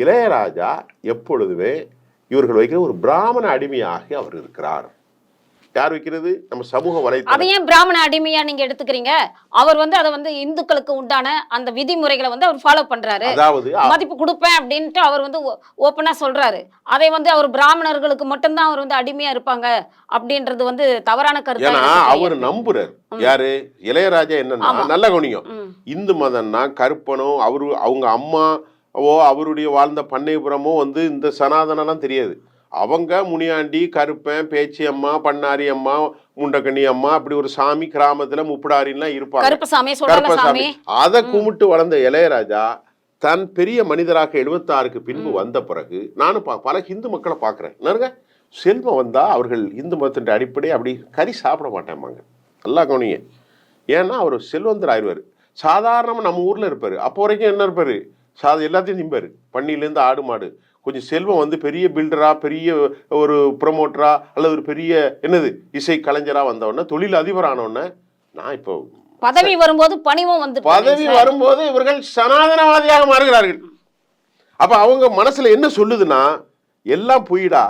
இளையராஜா எப்பொழுதுமே இவர்கள் வைக்கிற ஒரு பிராமண அடிமையாக அவர் இருக்கிறார். யார் வைக்கிறது? நம்ம சமூக வலைத்தளம். அதை ஏன் பிராமண அடிமையா நீங்க எடுத்துக்கிறீங்க? அவர் அதை இந்துக்களுக்கு உண்டான அந்த விதிமுறைகளை அவர் ஃபாலோ பண்றாரு. அதாவது மதிப்பு கொடுப்பேன் அப்படின்ட்டு அவர் ஓப்பனா சொல்றாரு. அதை அவர் பிராமணர்களுக்கு மட்டும்தான் அவர் அடிமையா இருப்பாங்க அப்படின்றது தவறான கருத்து. ஏன்னா அவர் நம்புறாரு. யாரு? இளையராஜா என்னன்னா நல்ல கவனியம். இந்து மதம்னா கருப்பனோ அவங்க அம்மா அவருடைய வாழ்ந்த பண்ணைபுரமோ இந்த சனாதனம்லாம் தெரியாது. அவங்க முனியாண்டி, கருப்பன், பேச்சி அம்மா, பண்ணாரி அம்மா, முண்டகண்ணி அம்மா, அப்படி ஒரு சாமி கிராமத்துல முப்படாரின்லாம் இருப்பாங்க. கருப்பசாமி. அதை கும்பிட்டு வளர்ந்த இளையராஜா தன் பெரிய மனிதராக 76க்கு பின்பு வந்த பிறகு நானும் பல இந்து மக்களை பார்க்குறேன். செல்வம் வந்தா அவர்கள் இந்து மதத்தின் அடிப்படை அப்படி கறி சாப்பிட மாட்டேம்பாங்க. நல்லா கவனிங்க. ஏன்னா அவர் செல்வந்தர் ஆயிடுவார். சாதாரணமாக நம்ம ஊர்ல இருப்பாரு. அப்போ வரைக்கும் என்ன இருப்பாரு? எல்லாத்தையும் திம்பாரு. பண்ணிலேருந்து ஆடு மாடு. கொஞ்சம் செல்வம் பெரிய பில்டரா, பெரிய ஒரு ப்ரமோட்டரா, அல்லது ஒரு பெரிய இசை கலைஞரா வந்தவொடனே, தொழில் அதிபர் ஆனவுடனே, நான் இப்போ பதவி வரும்போது பணிவும் பதவி வரும்போது இவர்கள் சனாதனவாதியாக மாறுகிறார்கள். அப்ப அவங்க மனசுல என்ன சொல்லுதுன்னா, எல்லாம் பொய்டா,